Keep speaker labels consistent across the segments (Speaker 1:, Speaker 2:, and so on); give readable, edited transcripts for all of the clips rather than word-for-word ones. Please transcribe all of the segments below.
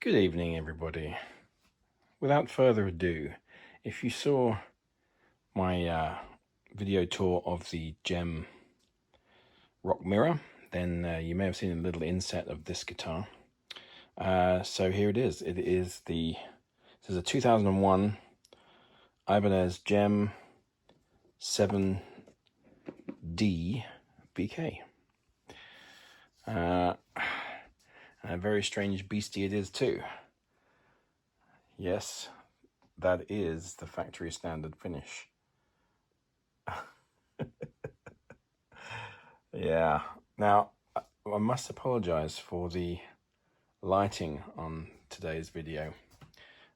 Speaker 1: Good evening, everybody. Without further ado, if you saw my video tour of the Jem rock mirror, then you may have seen a little inset of this guitar. So here it is. This is a 2001 Ibanez Jem 7D BK. A very strange beastie it is too. Yes, that is the factory standard finish. Yeah. Now, I must apologize for the lighting on today's video.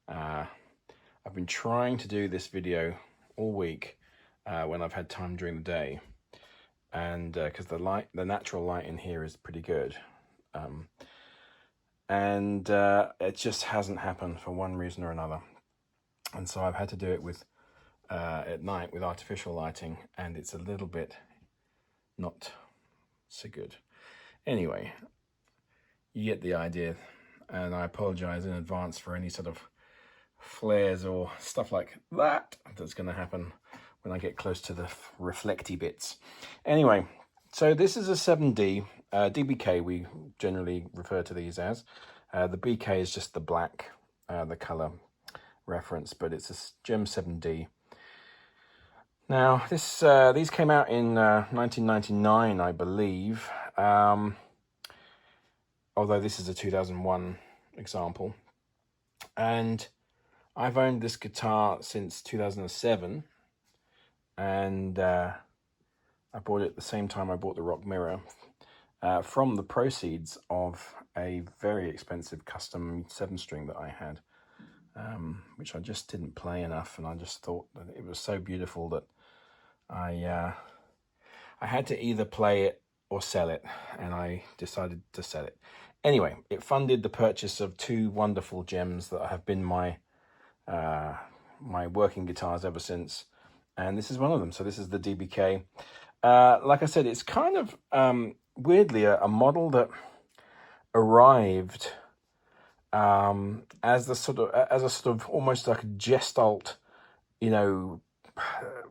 Speaker 1: I've been trying to do this video all week when I've had time during the day, and because the natural light in here is pretty good. And it just hasn't happened for one reason or another. And so I've had to do it with at night with artificial lighting, and it's a little bit not so good. Anyway, you get the idea, and I apologize in advance for any sort of flares or stuff like that that's going to happen when I get close to the reflecty bits. Anyway, so this is a 7D. DBK we generally refer to these as. The BK is just the black, the color reference, but it's a Jem 7D. Now, these came out in 1999, I believe, although this is a 2001 example. And I've owned this guitar since 2007, and I bought it at the same time I bought the rock mirror, from the proceeds of a very expensive custom 7-string that I had, which I just didn't play enough, and I just thought that it was so beautiful that I had to either play it or sell it, and I decided to sell it. Anyway, it funded the purchase of 2 wonderful Jems that have been my working guitars ever since, and this is one of them. So this is the DBK. Like I said, it's kind of weirdly a model that arrived as a sort of almost like a gestalt,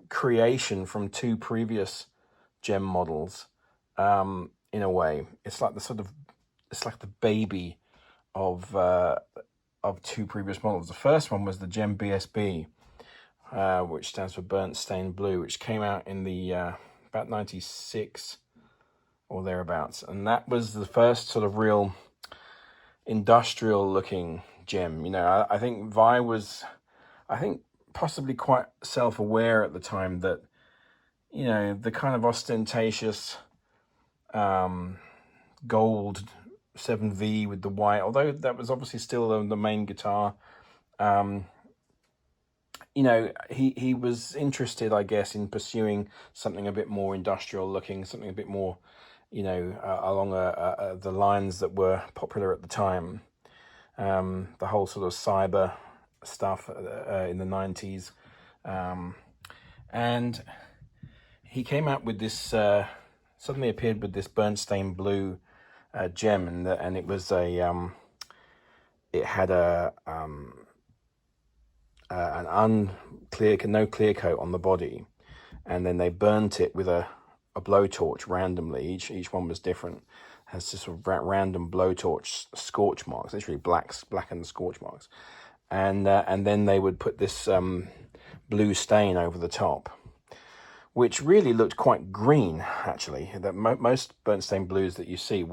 Speaker 1: creation from 2 previous Jem models. In a way, it's like the baby of 2 previous models. The first one was the Jem BSB, which stands for Burnt Stained Blue, which came out in the about 96 or thereabouts, and that was the first sort of real industrial looking Jem. I think Vi was, possibly quite self-aware at the time that, the kind of ostentatious gold 7V with the white, although that was obviously still the main guitar, he was interested, I guess, in pursuing something a bit more industrial looking, something a bit more, along the lines that were popular at the time. The whole sort of cyber stuff in the 90s. And he came out with this, suddenly appeared with this Burnt Stained Blue Jem, and it was it had no clear coat on the body, and then they burnt it with a blowtorch randomly. Each one was different. Has this sort of random blowtorch scorch marks, literally blackened scorch marks, and then they would put this blue stain over the top, which really looked quite green, actually. That most burnt stained blues that you see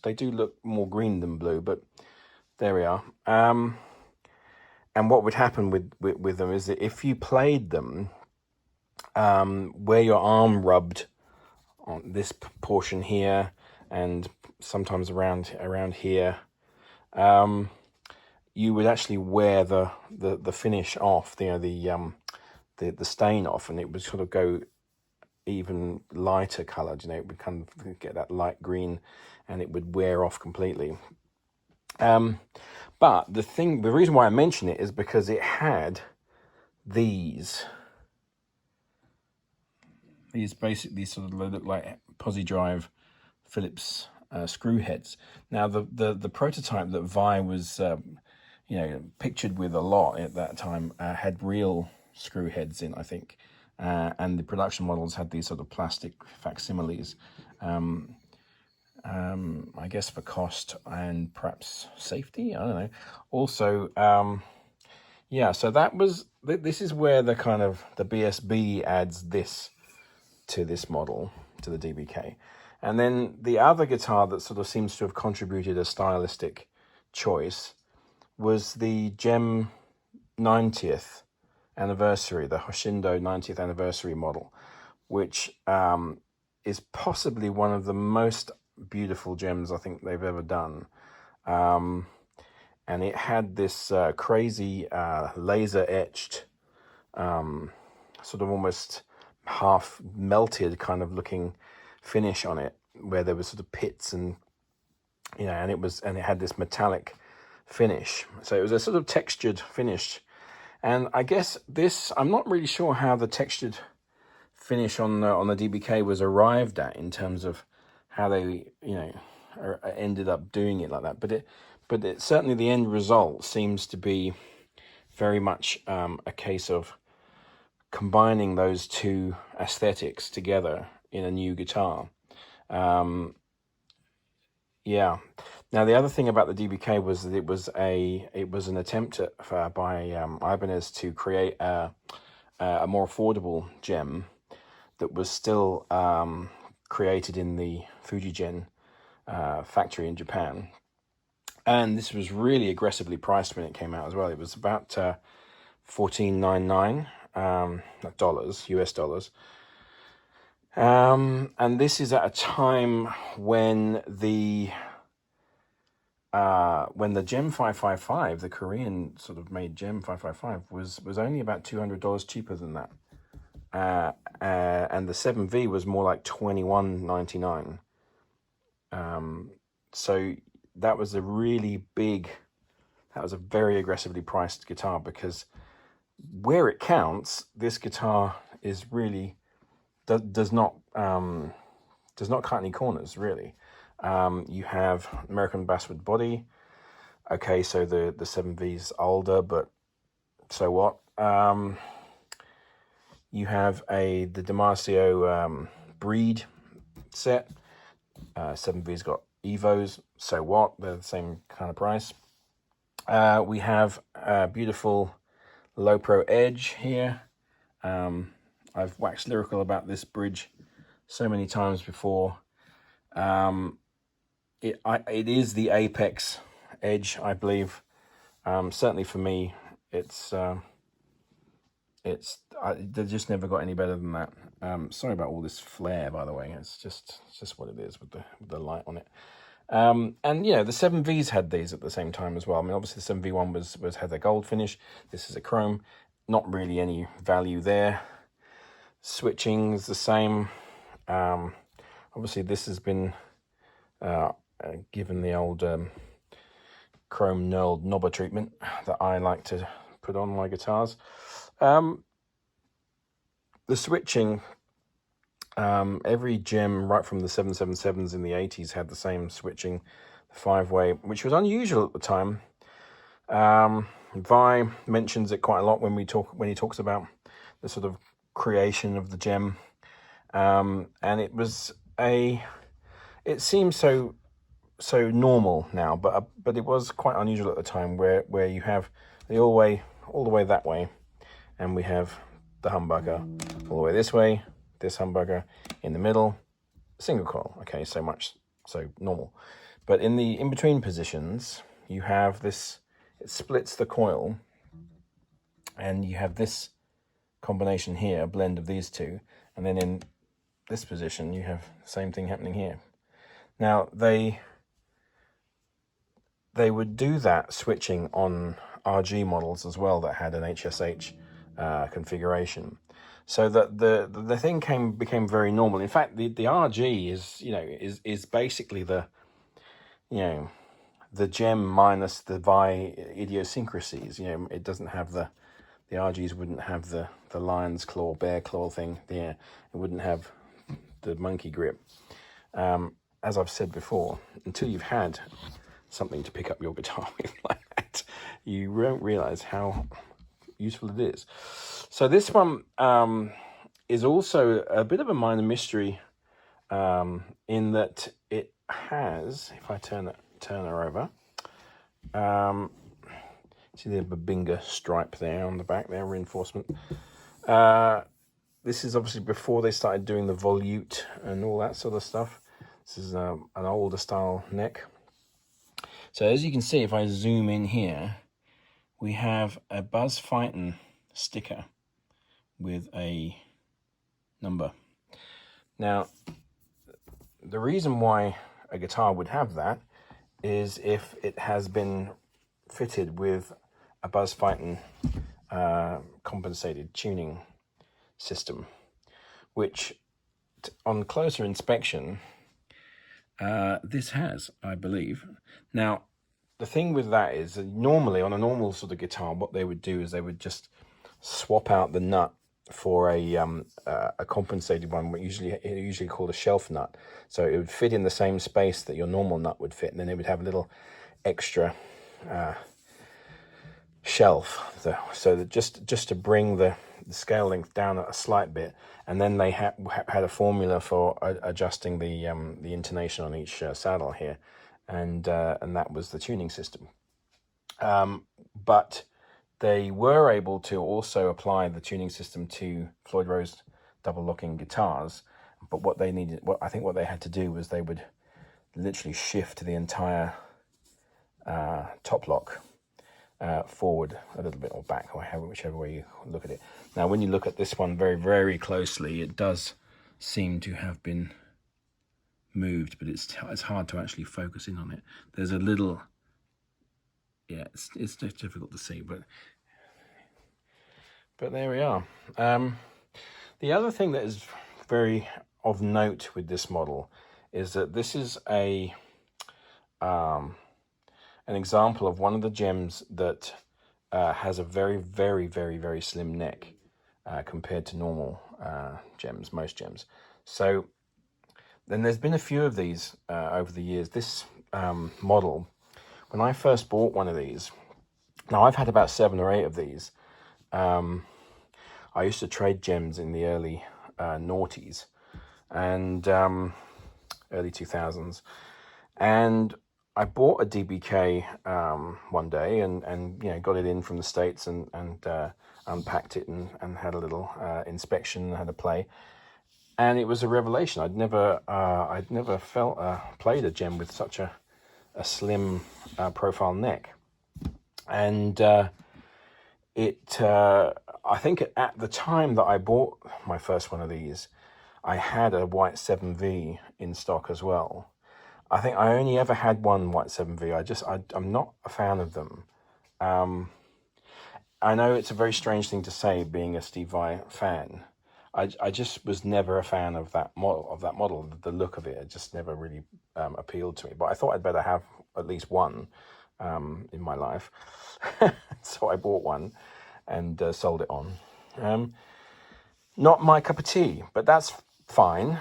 Speaker 1: they do look more green than blue, but there we are. And what would happen with them is that if you played them, where your arm rubbed on this portion here, and sometimes around here, you would actually wear the finish off, the stain off, and it would sort of go even lighter coloured. It would kind of get that light green, and it would wear off completely. But the reason why I mention it is because it had these basically sort of look like Posi Drive Phillips screw heads. Now the prototype that Vi was pictured with a lot at that time had real screw heads in, I think, and the production models had these sort of plastic facsimiles. I guess for cost and perhaps safety. I don't know. Also, so that was. This is where the kind of the BSB adds this to this model, to the DBK. And then the other guitar that sort of seems to have contributed a stylistic choice was the Jem 90th anniversary, the Hoshindo 90th anniversary model, which is possibly one of the most beautiful Jems I think they've ever done. And it had this crazy laser etched, sort of almost half melted kind of looking finish on it, where there was sort of pits and and it had this metallic finish. So it was a sort of textured finish. And I guess this, I'm not really sure how the textured finish on the DBK was arrived at in terms of how they ended up doing it like that. But it certainly, the end result seems to be very much a case of combining those two aesthetics together in a new guitar. Now the other thing about the DBK was that it was an attempt by Ibanez to create a more affordable Jem that was still created in the Fujigen factory in Japan. And this was really aggressively priced when it came out as well. It was about $14.99 dollars, US dollars. And this is at a time when the Jem 555, the Korean sort of made Jem 555, was only about $200 cheaper than that. And the 7V was more like $21.99. So that was a very aggressively priced guitar, because where it counts, this guitar is really does not cut any corners, really. You have American basswood body. Okay, so the 7V's older, but so what? You have the Damasio breed set. 7V's got Evos, so what? They're the same kind of price. We have a beautiful Low Pro Edge here. I've waxed lyrical about this bridge so many times before. It is the apex edge, I believe. Certainly for me, they just never got any better than that. Sorry about all this flare, by the way. It's just what it is with the light on it. And the 7Vs had these at the same time as well. I mean, obviously the 7V1 had a gold finish. This is a chrome. Not really any value there. Switching is the same. Obviously this has been given the old chrome knurled knobber treatment that I like to put on my guitars. The switching, every Jem right from the 777s in the 80s had the same switching, the 5-way, which was unusual at the time. Vi mentions it quite a lot when he talks about the sort of creation of the Jem, and it seems so normal now, but it was quite unusual at the time, where you have the all the way that way, and we have the humbucker all the way this way, this humbucker in the middle, single coil. Okay, so normal. But in the in-between positions, you have this, it splits the coil, and you have this combination here, a blend of these two, and then in this position, you have the same thing happening here. Now, they would do that switching on RG models as well that had an HSH configuration, so that the thing became very normal. In fact, the RG is basically the Jem minus the Vi idiosyncrasies. It doesn't have the RGs wouldn't have the lion's claw, bear claw thing there. It wouldn't have the monkey grip. as I've said before, until you've had something to pick up your guitar with like that, you won't realize how useful it is. So this one is also a bit of a minor mystery in that it has, if I turn her over, see the Babinga stripe there on the back there, reinforcement. This is obviously before they started doing the volute and all that sort of stuff. This is an older style neck. So as you can see, if I zoom in here, we have a Buzz Fightin' sticker with a number. Now, the reason why a guitar would have that is if it has been fitted with a Buzz Fightin' compensated tuning system, which on closer inspection, this has, I believe. Now, the thing with that is that normally on a normal sort of guitar, what they would do is they would just swap out the nut for a compensated one, usually called a shelf nut. So it would fit in the same space that your normal nut would fit, and then it would have a little extra shelf, so that just to bring the scale length down a slight bit, and then they had a formula for adjusting the intonation on each saddle here, and that was the tuning system. But they were able to also apply the tuning system to Floyd Rose double locking guitars. But what I think what they had to do was they would literally shift the entire top lock forward a little bit or back, or whichever way you look at it. Now, when you look at this one very, very closely, it does seem to have been moved, but it's hard to actually focus in on it. There's a little, yeah, it's difficult to see, but there we are. The other thing that is very of note with this model is that this is an example of one of the Jems that has a very, very, very, very slim neck compared to normal Jems, most Jems. So then there's been a few of these over the years. This model, when I first bought one of these, now I've had about 7 or 8 of these. I used to trade Jems in the early noughties and early 2000s, and I bought a DBK one day and got it in from the States and unpacked it and had a little inspection and had a play, and it was a revelation. I'd never played a Jem with such a slim profile neck, and I think at the time that I bought my first one of these, I had a white 7V in stock as well. I think I only ever had one white 7V. I'm not a fan of them. I know it's a very strange thing to say, being a Steve Vai fan. I just was never a fan of that model. The look of it just never really appealed to me. But I thought I'd better have at least one in my life. So I bought one and sold it on. Not my cup of tea, but that's fine.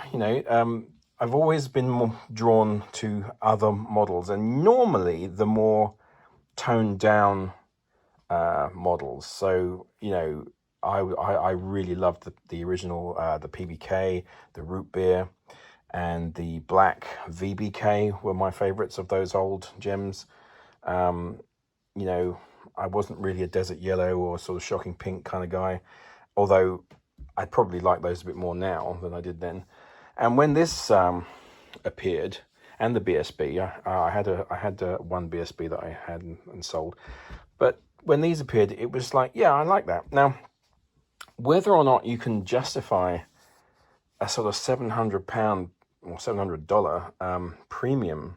Speaker 1: I've always been more drawn to other models, and normally the more toned down models. So, I really loved the original, the PBK, the Root Beer, and the black VBK were my favorites of those old Jems. I wasn't really a desert yellow or sort of shocking pink kind of guy, although I probably like those a bit more now than I did then. And when this appeared, and the BSB, I had one BSB that I had and sold, but when these appeared, it was like, yeah, I like that. Now, whether or not you can justify a sort of £700 or $700 premium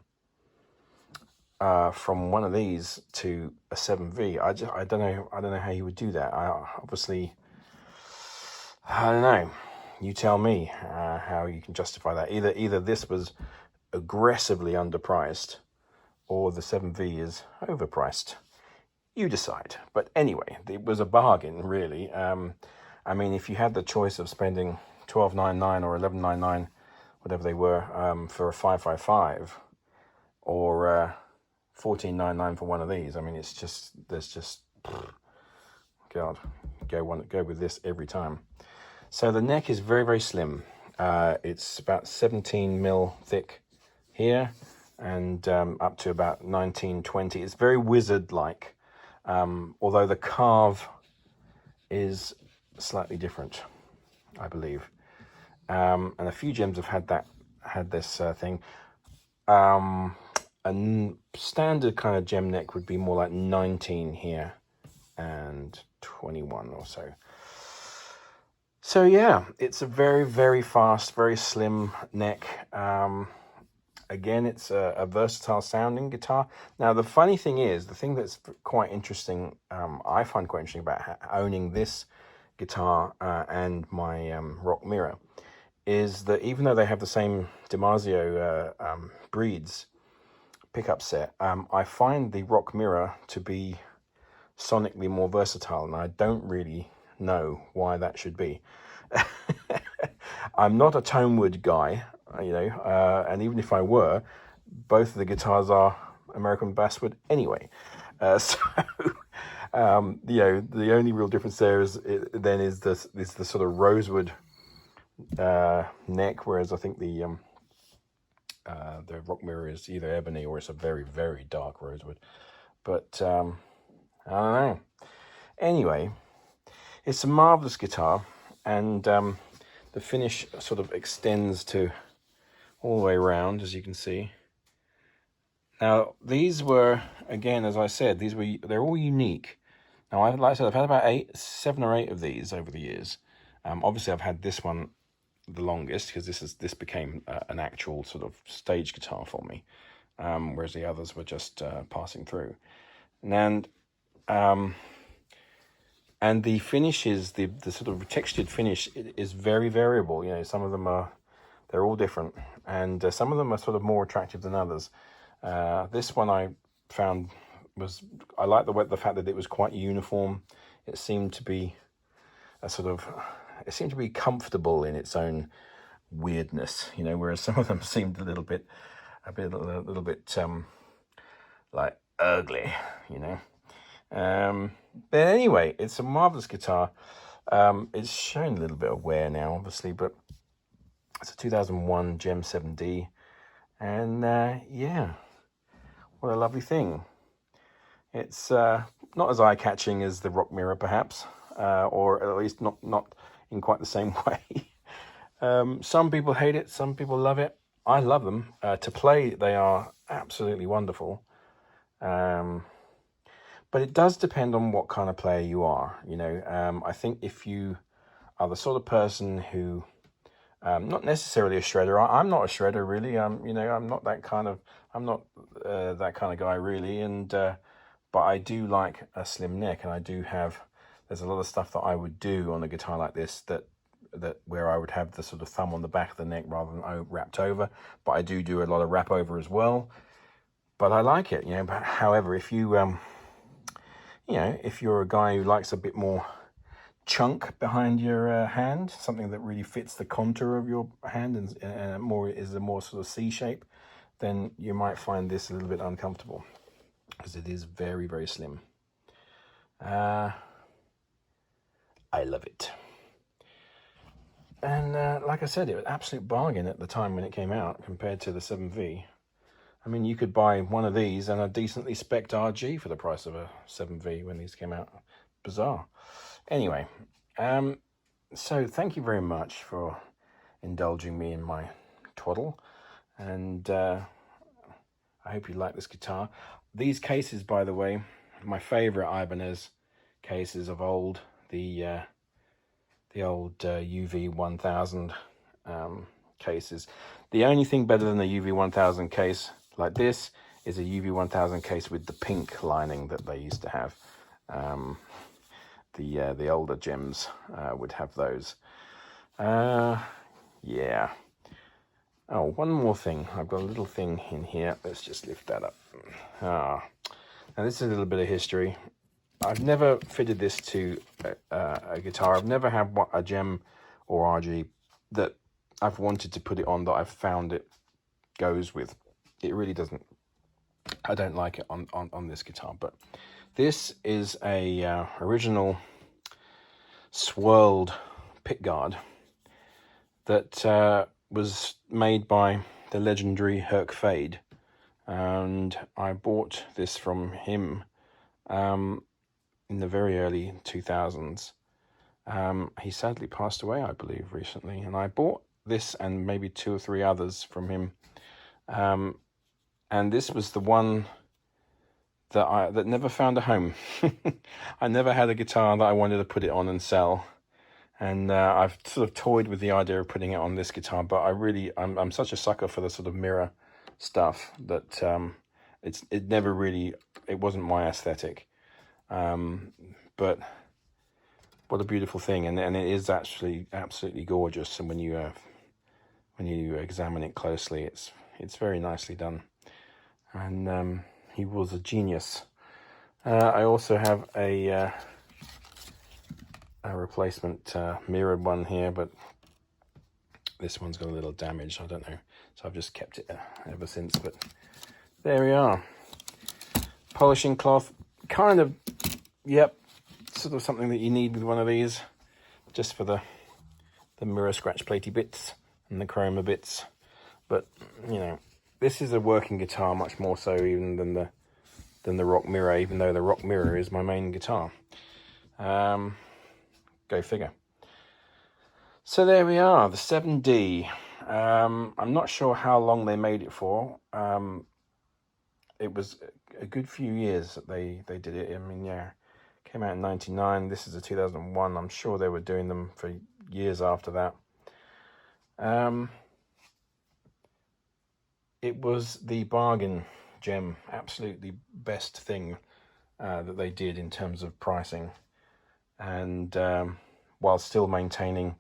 Speaker 1: from one of these to a 7V, I don't know how you would do that. I don't know. You tell me how you can justify that. Either this was aggressively underpriced, or the 7V is overpriced. You decide. But anyway, it was a bargain, really. If you had the choice of spending $12.99 or $11.99 whatever they were, for a 555, or $14.99 for one of these. I mean, it's just, there's just, God, go with this every time. So the neck is very, very slim. It's about 17 mil thick here, and up to about 19, 20. It's very wizard-like, although the carve is slightly different, I believe. And a few gems have had this thing. A standard kind of gem neck would be more like 19 here and 21 or so. So yeah, it's a very, very fast, very slim neck. Again, it's a versatile sounding guitar. Now, the funny thing is, the thing that's quite interesting, I find quite interesting about owning this guitar and my Rock Mirror, is that even though they have the same DiMarzio breeds pickup set, I find the Rock Mirror to be sonically more versatile, and I don't really know why that should be. I'm not a Tonewood guy, and even if I were, both of the guitars are American basswood anyway. So the only real difference there is the sort of rosewood neck, whereas I think the Rock Mirror is either ebony or it's a very, very dark rosewood. But I don't know. Anyway, it's a marvelous guitar, and the finish sort of extends to all the way around, as you can see. Now, these were, again, as I said, they're all unique. Now, like I said, I've had about 7 or 8 of these over the years. Obviously, I've had this one the longest, because this became an actual sort of stage guitar for me, whereas the others were just passing through. And the finish is the sort of textured finish is very variable. Some of them they're all different, and some of them are sort of more attractive than others. This one I found I like the fact that it was quite uniform. It seemed to be comfortable in its own weirdness, whereas some of them seemed a little bit like ugly, But anyway, it's a marvelous guitar. It's showing a little bit of wear now, obviously, but it's a 2001 Jem 7D, and yeah, what a lovely thing. It's not as eye-catching as the Rock Mirror, perhaps, or at least not in quite the same way. Some people hate it, some people love it. I love them. To play, they are absolutely wonderful. But it does depend on what kind of player you are. I think if you are the sort of person who, not necessarily a shredder. I'm not a shredder, really. I'm not that kind of guy, really. And but I do like a slim neck, and there's a lot of stuff that I would do on a guitar like this that where I would have the sort of thumb on the back of the neck rather than wrapped over. But I do a lot of wrap over as well. But I like it, But however, if you if you're a guy who likes a bit more chunk behind your hand, something that really fits the contour of your hand and is a more sort of C shape, then you might find this a little bit uncomfortable, because it is very, very slim. I love it. And like I said, it was an absolute bargain at the time when it came out compared to the 7V. I mean, you could buy one of these and a decently spec'd RG for the price of a 7V when these came out. Bizarre. Anyway, so thank you very much for indulging me in my twaddle, and I hope you like this guitar. These cases, by the way, my favorite Ibanez cases of old, the old UV 1000 cases. The only thing better than the UV 1000 case like this is a UV 1000 case with the pink lining that they used to have. The older Jems would have those. Yeah. Oh, one more thing. I've got a little thing in here. Let's just lift that up. Now this is a little bit of history. I've never fitted this to a guitar. I've never had a Jem or RG that I've wanted to put it on that I've found it goes with. It really doesn't. I don't like it on this guitar, but this is a original Swirled Pickguard that was made by the legendary Herc Fade, and I bought this from him in the very early 2000s. He sadly passed away, I believe, recently, and I bought this and maybe 2 or 3 others from him, and this was the one that never found a home. I never had a guitar that I wanted to put it on and sell, and I've sort of toyed with the idea of putting it on this guitar, but I'm such a sucker for the sort of mirror stuff that it wasn't my aesthetic. But what a beautiful thing, and it is actually absolutely gorgeous. And when you examine it closely, it's very nicely done. And he was a genius. I also have a replacement mirrored one here, but this one's got a little damage. I don't know, so I've just kept it ever since. But there we are. Polishing cloth, kind of, yep, sort of something that you need with one of these, just for the mirror scratch platey bits and the chroma bits. But you know, this is a working guitar much more so even than the rock mirror, even though the rock mirror is my main guitar. Go figure. So there we are, the 7D. I'm not sure how long they made it for. It was a good few years that they did it. I mean, yeah, came out in 99. This is a 2001. I'm sure they were doing them for years after that. It was the bargain Jem, absolutely best thing that they did in terms of pricing, and while still maintaining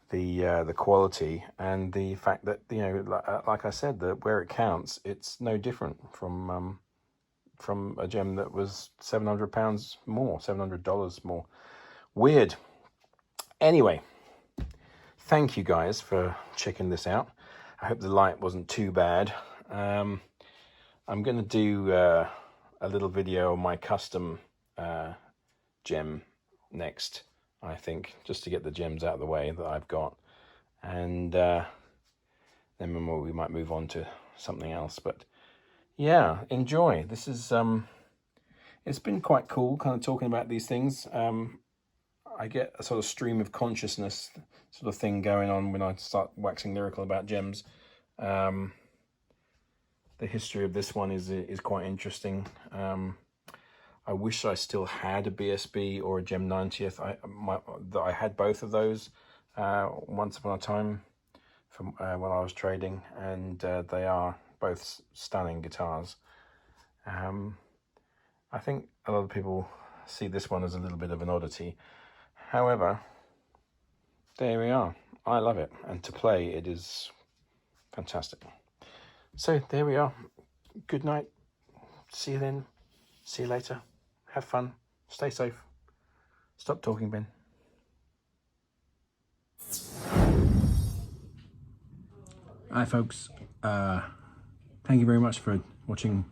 Speaker 1: the quality and the fact that, you know, like I said, that where it counts, it's no different from a Jem that was £700 more, $700 more. Weird. Anyway, thank you guys for checking this out. I hope the light wasn't too bad. I'm going to do a little video on my custom Jem next, I think, just to get the gems out of the way that I've got. And then we might move on to something else. But yeah, enjoy. This is, it's been quite cool kind of talking about these things. I get a sort of stream of consciousness sort of thing going on when I start waxing lyrical about gems. The history of this one is quite interesting. I wish I still had a BSB or a Jem 90th. I had both of those once upon a time from when I was trading, and they are both stunning guitars. I think a lot of people see this one as a little bit of an oddity. However, there we are. I love it, and to play it is fantastic. So there we are. Good night. See you then. See you later. Have fun. Stay safe. Stop talking, Ben. Hi folks. Thank you very much for watching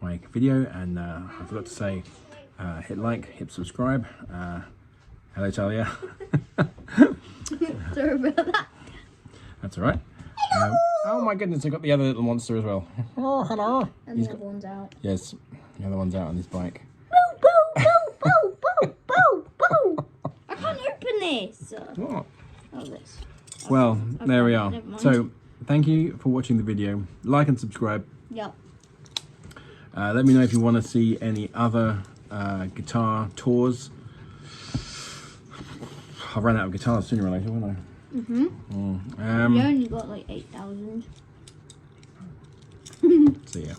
Speaker 1: my video, and I forgot to say, hit like, hit subscribe. Hello Talia.
Speaker 2: Sorry about that.
Speaker 1: That's all right. Oh my goodness, I got the other little monster as well. Oh, hello.
Speaker 2: And the other one's out.
Speaker 1: Yes, the other one's out on his bike.
Speaker 2: Boo, boo, boo, boo, boo, boo, boo. I can't open this.
Speaker 1: What?
Speaker 2: Oh, this.
Speaker 1: Well,
Speaker 2: Okay,
Speaker 1: there we are.
Speaker 2: never mind.
Speaker 1: So, thank you for watching the video. Like and subscribe.
Speaker 2: Yep.
Speaker 1: Let me know if you want to see any other guitar tours. I'll run out of guitars sooner or later, won't I?
Speaker 2: We only got like 8,000.
Speaker 1: See ya.